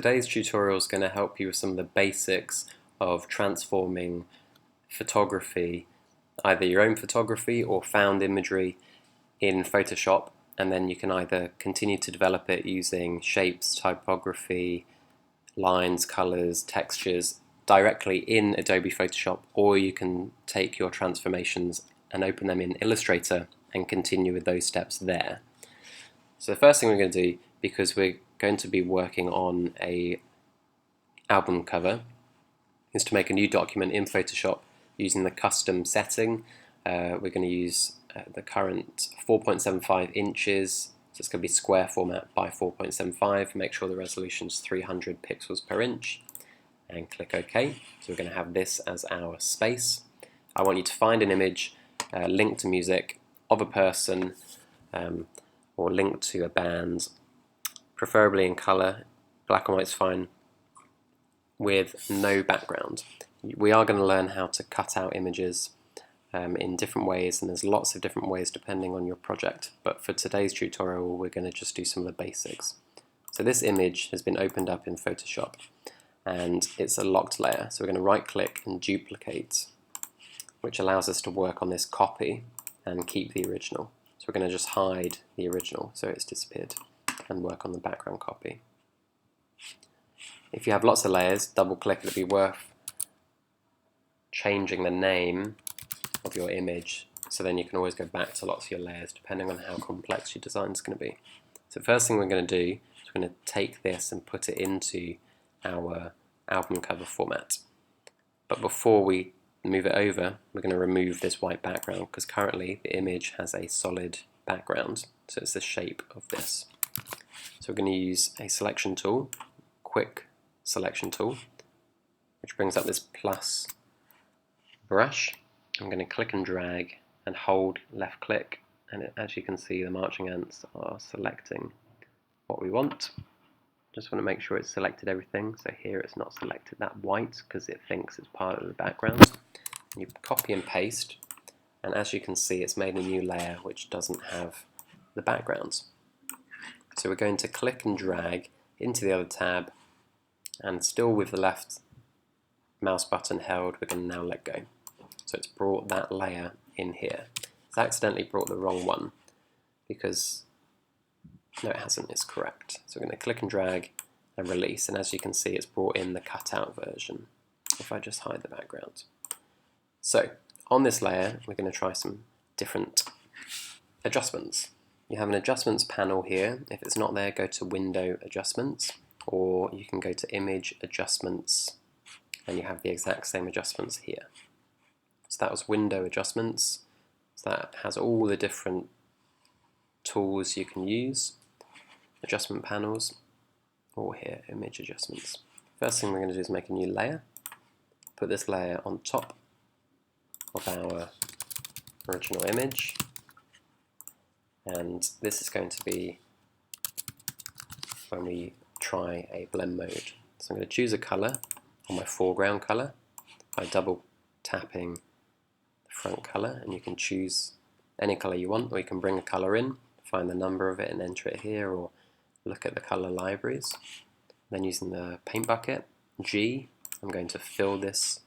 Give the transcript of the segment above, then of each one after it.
Today's tutorial is going to help you with some of the basics of transforming photography, either your own photography or found imagery in Photoshop, and then you can either continue to develop it using shapes, typography, lines, colors, textures directly in Adobe Photoshop, or you can take your transformations and open them in Illustrator and continue with those steps there. So the first thing we're going to do, because we're going to be working on a album cover, is to make a new document in Photoshop using the custom setting. We're going to use the current 4.75 inches, so it's going to be square format by 4.75. Make sure the resolution is 300 pixels per inch and click OK. So we're going to have this as our space. I want you to find an image linked to music of a person or linked to a band, preferably in color, black and white's fine, with no background. We are going to learn how to cut out images in different ways, and there's lots of different ways depending on your project, but for today's tutorial we're going to just do some of the basics. So this image has been opened up in Photoshop and it's a locked layer, so we're going to right click and duplicate, which allows us to work on this copy and keep the original. So we're going to just hide the original so it's disappeared and work on the background copy. If you have lots of layers, double click. It'll be worth changing the name of your image, so then you can always go back to lots of your layers depending on how complex your design is going to be. So the first thing we're going to do is we're going to take this and put it into our album cover format. But before we move it over, we're going to remove this white background because currently the image has a solid background, so it's the shape of this. So we're going to use a selection tool, quick selection tool, which brings up this plus brush. I'm going to click and drag and hold left click, and as you can see the marching ants are selecting what we want. Just want to make sure it's selected everything, so here it's not selected that white because it thinks it's part of the background. You copy and paste, and as you can see it's made a new layer which doesn't have the backgrounds. So we're going to click and drag into the other tab, and still with the left mouse button held, we're going to now let go. So it's brought that layer in here. It's accidentally brought the wrong one because, no it hasn't, it's correct. So we're going to click and drag and release, and as you can see it's brought in the cutout version if I just hide the background. So on this layer we're going to try some different adjustments. You have an adjustments panel here. If it's not there, go to Window Adjustments, or you can go to Image Adjustments and you have the exact same adjustments here. So that was Window Adjustments. So that has all the different tools you can use, adjustment panels, or here, Image Adjustments. First thing we're going to do is make a new layer. Put this layer on top of our original image, and this is going to be when we try a blend mode. So I'm going to choose a color on my foreground color by double tapping the front color, and you can choose any color you want, or you can bring a color in, find the number of it and enter it here, or look at the color libraries. Then using the paint bucket, G, I'm going to fill this,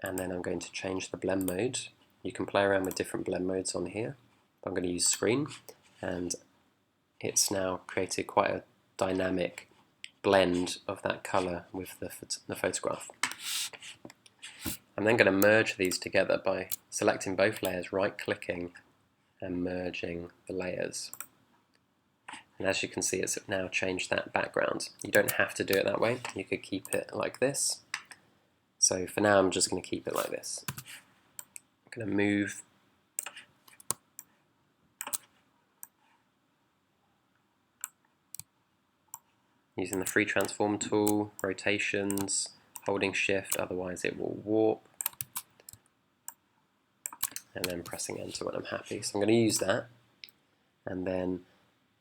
and then I'm going to change the blend mode. You can play around with different blend modes on here. I'm going to use screen, and it's now created quite a dynamic blend of that color with the photograph. I'm then going to merge these together by selecting both layers, right clicking and merging the layers. And as you can see, it's now changed that background. You don't have to do it that way, you could keep it like this. So for now I'm just going to keep it like this. I'm going to move using the free transform tool, rotations, holding shift, otherwise it will warp, and then pressing enter when I'm happy. So I'm going to use that, and then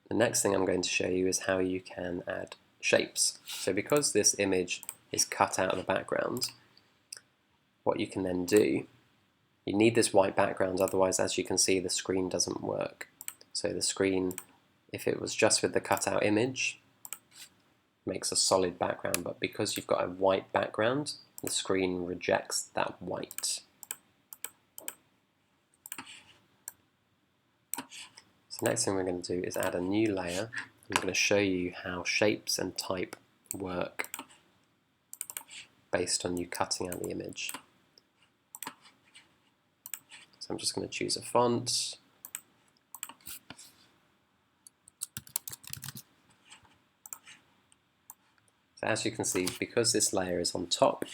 the next thing I'm going to show you is how you can add shapes. So because this image is cut out of the background, what you can then do, you need this white background, otherwise as you can see the screen doesn't work. So the screen, if it was just with the cutout image, makes a solid background, but because you've got a white background, the screen rejects that white. So next thing we're going to do is add a new layer. I'm going to show you how shapes and type work based on you cutting out the image. So I'm just going to choose a font. So as you can see, because this layer is on top,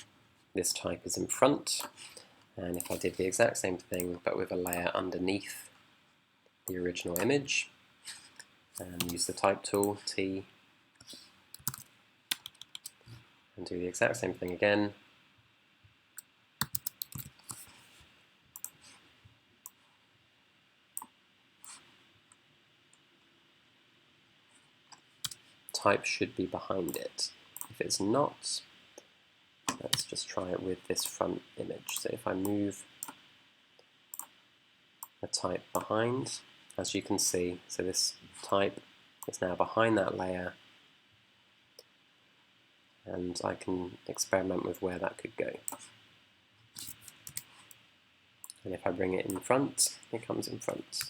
this type is in front. And if I did the exact same thing but with a layer underneath the original image, and use the type tool, T, and do the exact same thing again, type should be behind it. If it's not, let's just try it with this front image. So if I move the type behind, as you can see, so this type is now behind that layer, and I can experiment with where that could go. And if I bring it in front, it comes in front.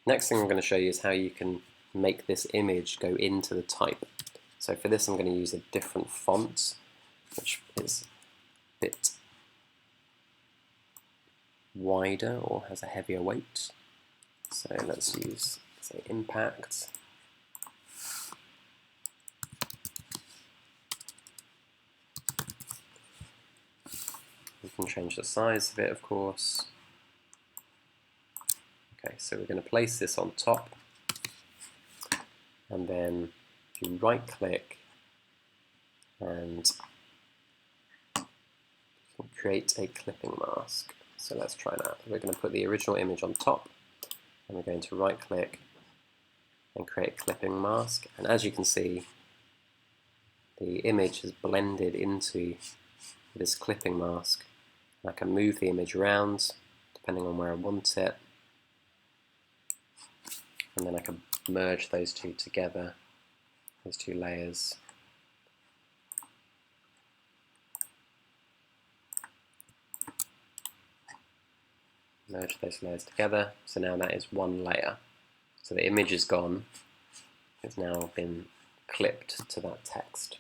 Next thing I'm going to show you is how you can make this image go into the type. So for this I'm going to use a different font, which is a bit wider or has a heavier weight. So let's use, say, Impact. We can change the size of it, of course. Okay, so we're going to place this on top, and then if you right click and create a clipping mask. So let's try that. We're going to put the original image on top, and we're going to right click and create a clipping mask. And as you can see, the image is blended into this clipping mask. I can move the image around depending on where I want it, and then I can merge those two together, those two layers. Merge those layers together, so now that is one layer. So the image is gone, it's now been clipped to that text.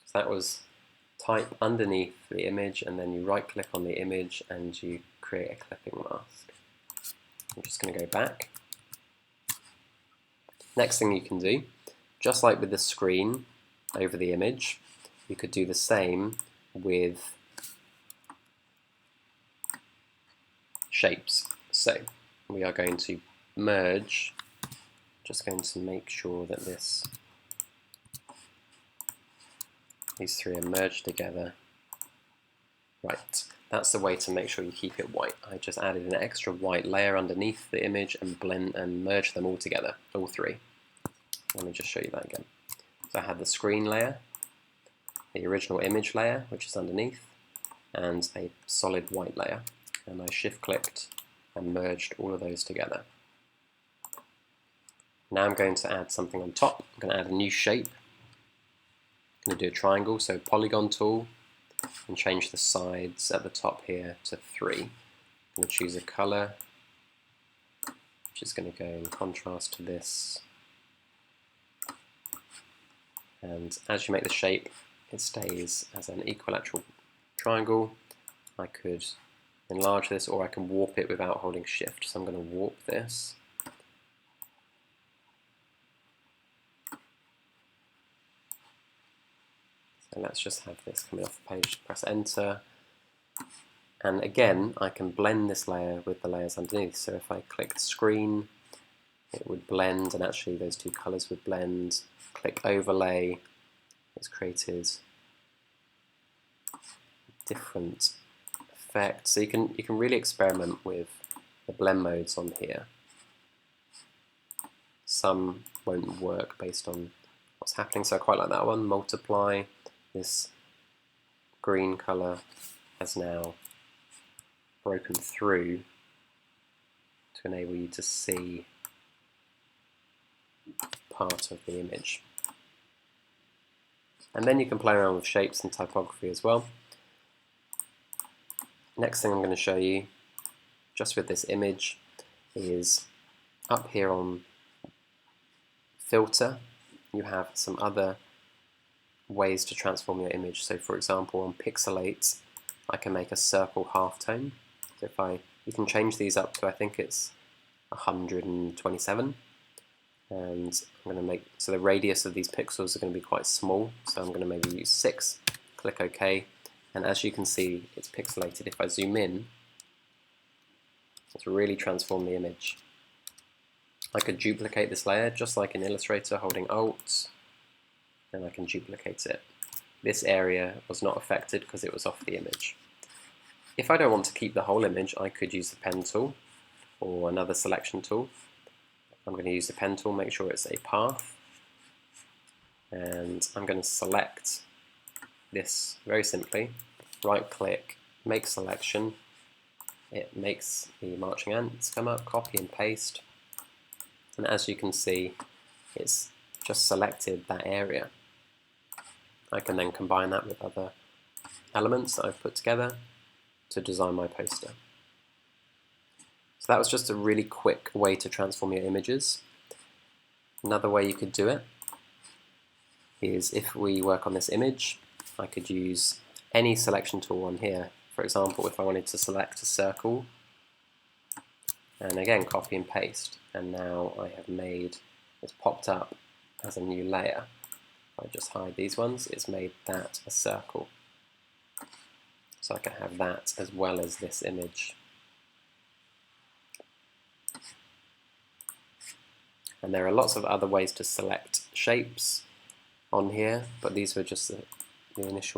So that was type underneath the image, and then you right click on the image and you create a clipping mask. I'm just going to go back. Next thing you can do, just like with the screen over the image, you could do the same with shapes. So we are going to merge, just going to make sure that these three are merged together. Right, that's the way to make sure you keep it white. I just added an extra white layer underneath the image and blend and merge them all together, all three. Let me just show you that again. So I had the screen layer, the original image layer, which is underneath, and a solid white layer. And I shift clicked and merged all of those together. Now I'm going to add something on top. I'm going to add a new shape. I'm going to do a triangle, so polygon tool, and change the sides at the top here to 3. I'm going to choose a color, which is going to go in contrast to this. And as you make the shape, it stays as an equilateral triangle. I could enlarge this, or I can warp it without holding shift. So I'm going to warp this. So let's just have this coming off the page, press enter. And again, I can blend this layer with the layers underneath. So if I click screen, it would blend, and actually those two colors would blend. Click overlay, it's created different effects. So you can really experiment with the blend modes on here. Some won't work based on what's happening, so I quite like that one. Multiply. This green color has now broken through to enable you to see part of the image. And then you can play around with shapes and typography as well. Next thing I'm going to show you, just with this image, is up here on filter, you have some other ways to transform your image. So for example, on pixelate, I can make a circle halftone. So you can change these up to, I think it's 127. And I'm going to make, so the radius of these pixels are going to be quite small, so I'm going to maybe use 6, click OK, and as you can see, it's pixelated. If I zoom in, it's really transformed the image. I could duplicate this layer just like in Illustrator, holding Alt, and I can duplicate it. This area was not affected because it was off the image. If I don't want to keep the whole image, I could use the pen tool or another selection tool. I'm going to use the pen tool, make sure it's a path, and I'm going to select this very simply, right click, make selection, it makes the marching ants come up, copy and paste, and as you can see, it's just selected that area. I can then combine that with other elements that I've put together to design my poster. So that was just a really quick way to transform your images. Another way you could do it is if we work on this image, I could use any selection tool on here. For example, if I wanted to select a circle, and again copy and paste, and now I have made, it's popped up as a new layer. If I just hide these ones, it's made that a circle. So I can have that as well as this image. And there are lots of other ways to select shapes on here, but these were just the initial